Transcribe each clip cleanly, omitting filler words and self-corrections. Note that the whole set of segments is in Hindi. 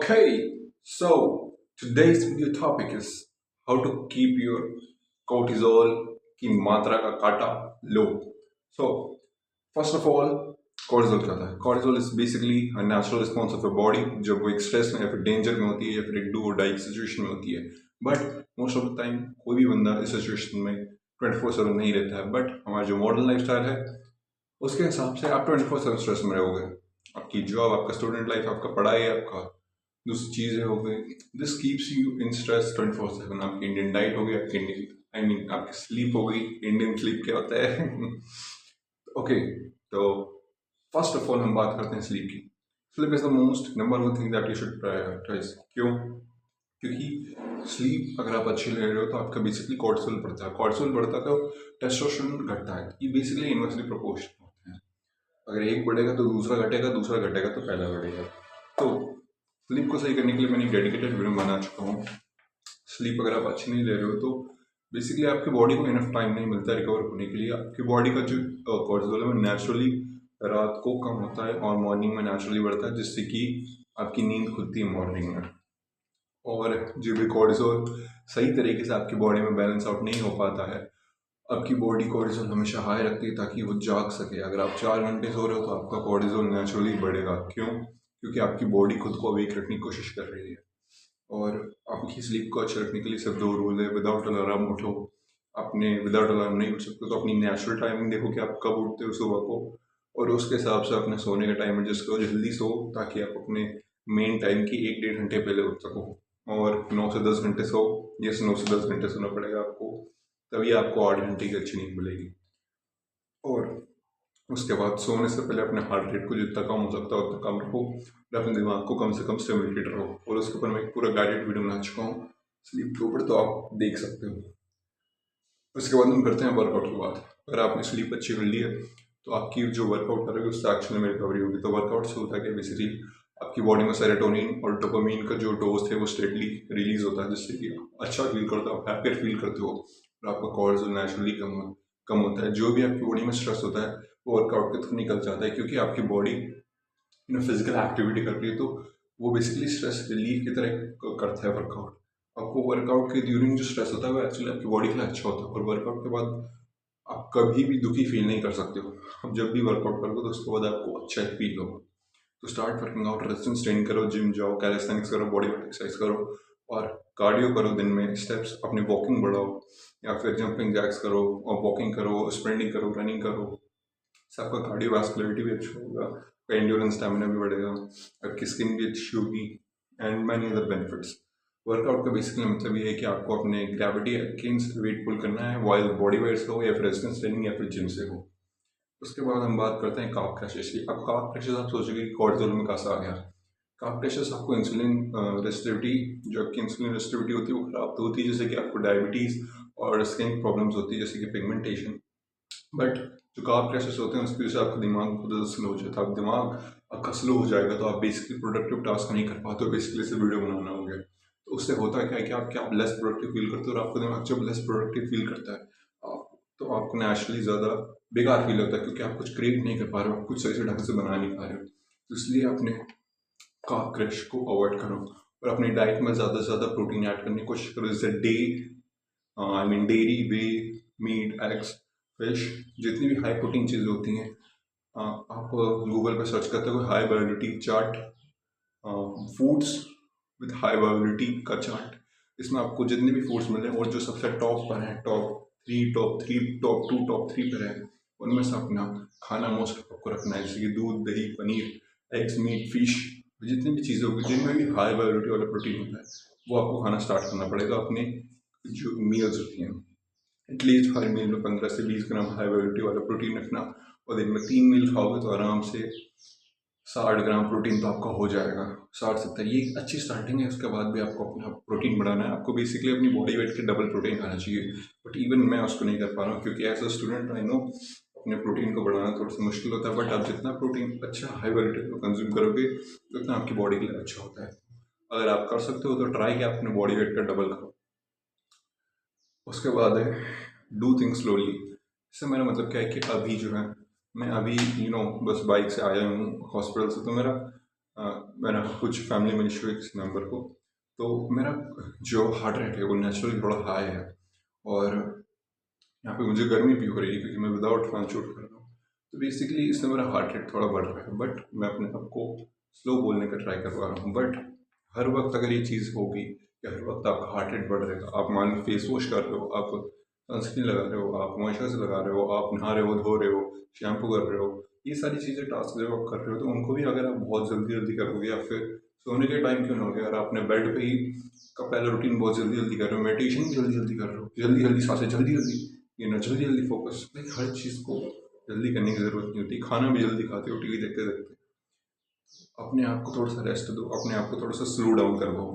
Okay, so today's video topic is how to keep your cortisol की मात्रा का काटा लो. So first of all, cortisol क्या होता है? Cortisol is basically a natural response of your body जब वो एक स्ट्रेस में या फिर डेंजर में होती है या फिर एक डू और डाई सिचुएशन में होती है. But most of the time कोई भी बंदा इस सिचुएशन में 24/7 नहीं रहता है. बट हमारा जो मॉडर्न लाइफ स्टाइल है उसके हिसाब से आप 24/7 स्ट्रेस में रहोगे. आपकी जॉब, आपका स्टूडेंट लाइफ, आपका पढ़ाई, आपका दूसरी चीज़ें हो गई. This keeps you in stress 24/7. आपकी इंडियन डाइट हो गई, आपकी इंडियन आपकी स्लीप हो गई. इंडियन स्लीप क्या होता है? ओके, तो फर्स्ट ऑफ ऑल हम बात करते हैं स्लीप की. Sleep is the most number one thing that you should prioritise. क्यों? क्योंकि स्लीप अगर आप अच्छी ले रहे हो तो आपका बेसिकली कॉर्टिसोल बढ़ता है. कॉर्टिसोल बढ़ता है तो टेस्टोस्टेरोन घटता है. ये बेसिकली इन्वर्सली प्रोपोर्शनल होते हैं. अगर एक बढ़ेगा तो दूसरा घटेगा, दूसरा घटेगा तो पहला बढ़ेगा. तो स्लीप को सही करने के लिए मैंने डेडिकेटेड वीडियो बना चुका हूँ. स्लीप अगर आप अच्छी नहीं ले रहे हो तो बेसिकली आपकी बॉडी को इनफ टाइम नहीं मिलता रिकवर होने के लिए. आपकी बॉडी का जो कॉर्टिसोल है वो नेचुरली रात को कम होता है और मॉर्निंग में नेचुरली बढ़ता है, जिससे कि आपकी नींद खुलती है मॉर्निंग में. और जो भी कॉर्टिसोल सही तरीके से आपकी बॉडी में बैलेंस आउट नहीं हो पाता है, आपकी बॉडी कॉर्टिसोल हमेशा हाई रखती है ताकि वो जाग सके. अगर आप 4 घंटे सो रहे हो तो आपका कॉर्टिसोल नेचुरली बढ़ेगा. क्यों? क्योंकि आपकी बॉडी खुद को अवेक रखने की कोशिश कर रही है. और आपकी स्लीप को अच्छा रखने के लिए सिर्फ 2 रूल है. विदाउट अलार्म उठो. अपने विदाउट अलार्म नहीं उठ सकते तो अपनी नेचुरल टाइमिंग देखो कि आप कब उठते हो सुबह को, और उसके हिसाब से अपने सोने का टाइम एडजस्ट करो. जल्दी सो ताकि आप अपने मेन टाइम की 1-1.5 घंटे पहले उठ सको. और 9 से 10 घंटे सो. यस, 9 से 10 घंटे सोना पड़ेगा आपको, तभी आपको 8 घंटे की अच्छी नींद मिलेगी. और उसके बाद सोने से पहले अपने हार्ट रेट को जितना कम हो सकता है उतना कम रखो और अपने दिमाग को कम से कम स्टिमुलेटेड रहो. और उसके ऊपर मैं एक पूरा गाइडेड वीडियो बना चुका हूँ स्लीप के ऊपर, तो आप देख सकते हो. उसके बाद हम करते हैं वर्कआउट की बात. अगर आपने स्लीप अच्छी कर ली है तो आपकी जो वर्कआउट करोगे उससे एक्चुअली में रिकवरी होगी. तो वर्कआउट से होता है कि बेसिकली आपकी बॉडी में सेरोटोनिन और डोपामिन का जो डोज है वो स्टेडली रिलीज होता है, जिससे कि अच्छा फील करते हो, आप हैप्पियर फील करते हो और आपका कॉर्टिसोल नेचुरली कम होता है. जो भी आपकी बॉडी में स्ट्रेस होता है वो वर्कआउट के थ्रू निकल जाता है, क्योंकि आपकी बॉडी फिजिकल एक्टिविटी कर रही है. तो वो बेसिकली स्ट्रेस रिलीफ की तरह करता है वर्कआउट. आपको वर्कआउट के ड्यूरिंग जो स्ट्रेस होता है वो एक्चुअली आपकी बॉडी के लिए अच्छा होता है. और वर्कआउट के बाद आप कभी भी दुखी फील नहीं कर सकते हो. आप जब भी वर्कआउट करोगे तो उसके बाद आपको अच्छा फील होगा. तो start working out, resistance training करो, जिम जाओ, कैलिस्थेनिक्स करो, बॉडी वेट एक्सरसाइज करो और कार्डियो करो. दिन में स्टेप्स अपनी वॉकिंग बढ़ाओ या फिर जंपिंग जैक्स करो और वॉकिंग करो, स्प्रिंटिंग करो, रनिंग करो. इससे आपका कार्डियोवास्कुलरिटी भी अच्छा होगा, आपका एंड्योरेंस स्टैमिना भी बढ़ेगा, आपकी स्किन भी अच्छी होगी and many other benefits. Workout का बेसिकली मतलब ये है कि आपको अपने ग्रेविटी अगेंस्ट वेट पुल करना है, वाइल बॉडी वेट से हो या फिर रेजिस्टेंस ट्रेनिंग या फिर जिम से हो. उसके बाद हम बात करते हैं कार्ब क्रैशेस की. अब कार्ब क्रैशेस आप सोचोगे कि कॉर्टिसोल में कैसा आ गया. कार्ब क्रैशेस आपको इंसुलिन रेसिस्टिविटी, जो आपकी इंसुलिन रेसिस्टिविटी होती है वो खराब तो होती है, जैसे कि आपको डायबिटीज़ और स्किन प्रॉब्लम्स होती है जैसे कि पिगमेंटेशन. बट जो कार्ब क्रैशेस होते हैं उसकी वजह से आपका दिमाग बहुत ज़्यादा स्लो हो जाता है. आप दिमाग आपका स्लो हो जाएगा तो आप बेसिकली प्रोडक्टिव टास्क नहीं कर पाते हो. बेसिकली से वीडियो बनाना हो गया तो उससे होता क्या है कि आप लेस प्रोडक्टिव फील करते हो. और आपको दिमाग जब लेस प्रोडक्टिव फील करता है तो आपको नेचुरली ज़्यादा बेकार फील होता है, क्योंकि आप कुछ क्रिएट नहीं कर पा रहे हो, आप कुछ सही से ढंग से बना नहीं पा रहे हो. तो इसलिए अपने कार्ब क्रैश को अवॉइड करो और अपनी डाइट में ज़्यादा से ज़्यादा प्रोटीन ऐड करने की कोशिश करो. जैसे डेयरी, वे, मीट, एग्स, फिश, जितनी भी हाई प्रोटीन चीज़ें होती हैं आप गूगल पर सर्च करते हो high viability chart, foods with high viability का चार्ट. इसमें आपको जितने भी फूड्स मिले और जो सबसे टॉप पर हैं, टॉप 3, टॉप 2, टॉप 3 पर है, उनमें से अपना खाना मोस्ट आपको रखना है. जैसे कि दूध, दही, पनीर, एग्स, मीट, फिश, जितनी भी चीज़ें होगी जिनमें भी हाई वायबिलिटी वाला प्रोटीन होता है वो आपको खाना स्टार्ट करना पड़ेगा अपने जो मील्स होती हैं. एटलीस्ट हर मील में 15 से 20 ग्राम हाई वैलिटी वाला प्रोटीन रखना. और दिन में 3 मील खाओगे तो आराम से 60 ग्राम प्रोटीन तो आपका हो जाएगा. 60-70 ये एक अच्छी स्टार्टिंग है. उसके बाद भी आपको अपना प्रोटीन बढ़ाना है. आपको बेसिकली अपनी बॉडी वेट के डबल प्रोटीन खाना चाहिए. बट इवन मैं उसको नहीं कर पा रहा हूँ, क्योंकि as a student I know अपने प्रोटीन को बढ़ाना थोड़ा सा मुश्किल होता है. बट आप जितना प्रोटीन अच्छा हाई वैलिटी को कंज्यूम करोगे उतना आपकी बॉडी के लिए अच्छा होता है. अगर आप कर सकते हो तो ट्राई किया अपने बॉडी वेट का डबल करो. उसके बाद है डू थिंग्स स्लोली. इससे मेरा मतलब क्या है कि अभी जो है मैं अभी बस बाइक से आया हूँ हॉस्पिटल से, तो मेरा मेरा कुछ फैमिली में इशू है किसी मेम्बर को, तो मेरा जो हार्ट रेट है वो नेचुरली थोड़ा हाई है, और यहाँ पे मुझे गर्मी भी हो रही है क्योंकि मैं विदाउट फैन शूट कर रहा हूँ। तो बेसिकली इससे मेरा हार्ट रेट थोड़ा बढ़ रहा है, बट मैं अपने आप को स्लो बोलने का ट्राई कर पा रहा हूँ। बट हर वक्त अगर ये चीज़ होगी कि हर वक्त आपका हार्ट रेट बढ़ रहेगा, आप मान लो फेस वॉश कर रहे हो, आप सनस्क्रीन लगा रहे हो, आप मॉइस्चराइजर लगा रहे हो, आप नहा रहे हो, धो रहे हो, शैम्पू कर रहे हो, ये सारी चीज़ें टास्क जब आप कर रहे हो तो उनको भी अगर आप बहुत जल्दी जल्दी करोगे, या फिर सोने के टाइम क्यों ना हो गया, अगर आपने बेड पे ही का पहला रूटीन बहुत जल्दी जल्दी कर रहे हो, मेडिटेशन भी जल्दी जल्दी कर रहे हो, जल्दी जल्दी सांसें, जल्दी जल्दी ये ना, जल्दी जल्दी फोकस, लाइक हर चीज़ को जल्दी करने की ज़रूरत नहीं होती। खाना भी जल्दी खाते हो टीवी देखते देखते, अपने आप को थोड़ा सा रेस्ट दो, अपने आप को थोड़ा सा स्लो डाउन करवाओ,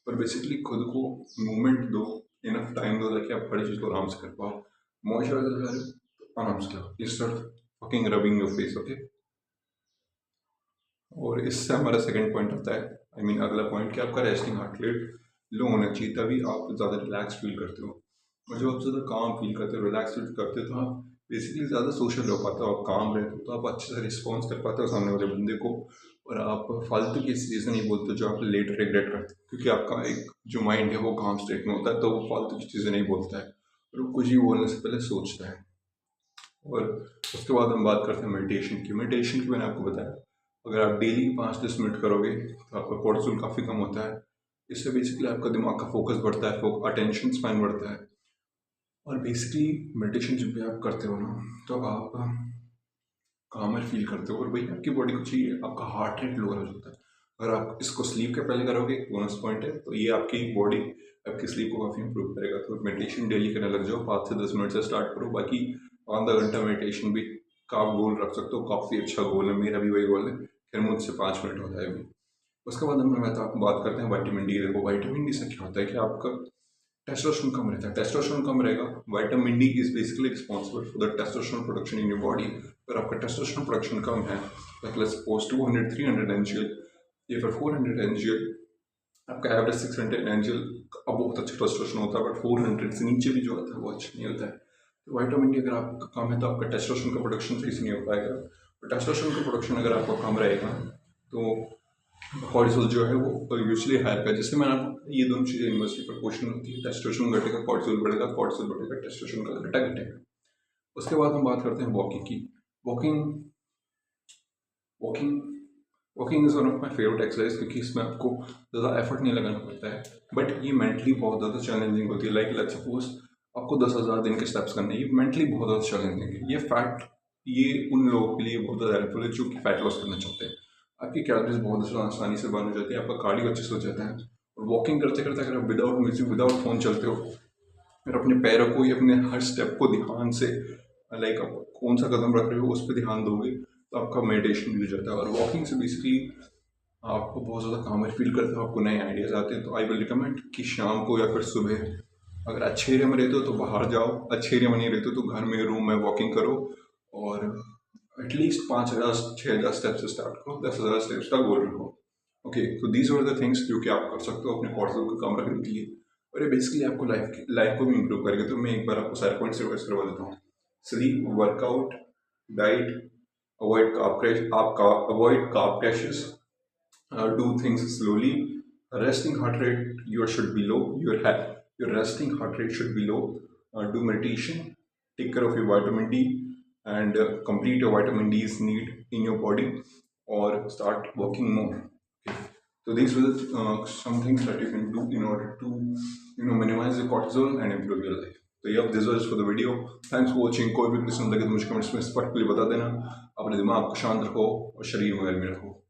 पर बेसिकली खुद को मूवमेंट दो, इनफ टाइम दो ताकि आप हर चीज़ को आराम से कर पाओ। मॉइस्चराइजर लगा रहे हो तो आराम से करो, instead fucking rubbing your face, okay. और इससे हमारा सेकंड पॉइंट आता है, आई मीन अगला पॉइंट, कि आपका रेस्टिंग हार्ट रेट लो होना चाहिए, तभी आप ज़्यादा रिलैक्स फील करते हो। और जब आप ज़्यादा काम फील करते हो, रिलैक्स फील करते हो, तो आप बेसिकली ज़्यादा सोशल हो पाते हो, आप काम रहते हो तो आप अच्छे से रिस्पॉन्स कर पाते हो सामने वाले बंदे को, और आप फालतू की चीज़ें नहीं बोलते जो आप लेट रिग्रेट करते हो, क्योंकि आपका एक जो माइंड है वो काम स्टेट में होता है, तो वो फालतू की चीज़ें नहीं बोलता है, और वो कुछ ही बोलने से पहले सोचता है। और उसके बाद हम बात करते हैं मेडिटेशन की। मेडिटेशन की मैंने आपको बताया, अगर आप डेली 5-10 मिनट करोगे तो आपका कोर्टिसोल काफ़ी कम होता है। इससे बेसिकली आपका दिमाग का फोकस बढ़ता है, अटेंशन स्पैन बढ़ता है। और बेसिकली मेडिटेशन जब भी आप करते हो ना, तो आप कामर फील करते हो, और वही आपकी बॉडी को चाहिए, आपका हार्ट रेट लोअर हो जाता है। अगर आप इसको स्लीप के पहले करोगे, बोनस पॉइंट है, तो ये आपकी बॉडी आपकी स्लीप को काफ़ी इंप्रूव करेगा। तो मेडिटेशन डेली करने लग जाओ, 5 से 10 मिनट से स्टार्ट करो, बाकी आधा घंटा मेडिटेशन भी का आप गोल रख सकते हो, काफ़ी अच्छा गोल है, मेरा भी वही गोल है, फिर मुझसे 5 मिनट होता है अभी। उसके बाद हम बात करते हैं विटामिन डी। देखो विटामिन डी से क्या होता है कि आपका टेस्टोस्टेरोन कम रहता है, टेस्टोस्टेरोन कम रहेगा, vitamin D is basically responsible for the testosterone production in your body. अगर आपका टेस्टोस्टेरोन प्रोडक्शन कम है, लाइक लेट्स सपोज 200-300 एनजीएल या फिर 400 एनजीएल, आपका एवरेज 600 एनजीएल अब बहुत अच्छा टेस्टोस्टेरोन होता है, बट 400 से नीचे भी जो होता है वो अच्छा नहीं होता है। तो विटामिन डी अगर आपका कम है तो आपका टेस्टोस्टेरोन का प्रोडक्शन सही से नहीं हो पाएगा, और टेस्टोस्टेरोन का प्रोडक्शन अगर आपका कम रहेगा तो कॉर्टिसोल जो है वो यूजली हायर का, जिससे मैंने आपको ये दोनों चीज़ें इन्वर्सली प्रोपोर्शनल होती है, टेस्टोस्टेरोन घटेगा कॉर्टिसोल बढ़ेगा, कॉर्टिसोल बढ़ेगा टेस्टोस्टेरोन का घटेगा। उसके बाद हम बात करते हैं वॉकिंग की। Walking walking walking is one of my favourite exercise, क्योंकि इसमें आपको ज़्यादा एफर्ट नहीं लगाना पड़ता है, बट ये मेंटली बहुत ज़्यादा चैलेंजिंग होती है। लाइक लेट्स सपोज आपको 10,000 दिन के स्टेप्स करने हैं, ये मेंटली बहुत ज़्यादा चैलेंजिंग है। ये उन लोगों के लिए बहुत ज़्यादा हेल्पफुल है जो कि फैट लॉस करना चाहते हैं। आपकी कैलोरीज बहुत आसानी से बर्न हो जाती है, आपका कार्डियो अच्छे से हो जाता है। और वॉकिंग करते करते अगर आप विदाउट म्यूजिक, विदाउट फ़ोन चलते हो, और अपने पैरों को या अपने हर स्टेप को ध्यान से, लाइक आप कौन सा कदम रख रहे हो उस पर ध्यान दोगे, तो आपका मेडिटेशन भी हो जाता है। और वॉकिंग से बेसिकली आपको बहुत ज़्यादा कामर फील करते हो, आपको नए आइडियाज़ आते हैं। तो आई विल रिकमेंड कि शाम को या फिर सुबह, अगर अच्छे एरिया में रहते हो तो बाहर जाओ, अच्छे एरिया में नहीं रहते हो तो घर में, रूम में वॉकिंग करो, और एटलीस्ट 5,000 6,000 स्टेप्स से स्टार्ट करो, 10,000 स्टेप्स का गोल रखो। ओके, तो दीज आर द थिंग्स जो कि आप कर सकते हो अपने कॉर्टिसोल को कम रखने के लिए, और ये बेसिकली आपको लाइफ को भी इंप्रूव करेगा। तो मैं एक बार आपको सारे पॉइंट्स रिवाइज करवा देता हूँ। Sleep, workout, diet, avoid carb crashes, do things slowly, resting heart rate your should be low, your resting heart rate should be low, do meditation, take care of your vitamin D, and complete your vitamin D's need in your body, or start walking more. Okay. So these were some things that you can do in order to minimize the cortisol and improve your life. तो ये अब this was for the video. Thanks for watching. कोई भी क्वेश्चन लगे तो मुझे कमेंट्स में इस पर लिख बता देना। अपने दिमाग को शांत रखो और शरीर में गर्मी रखो।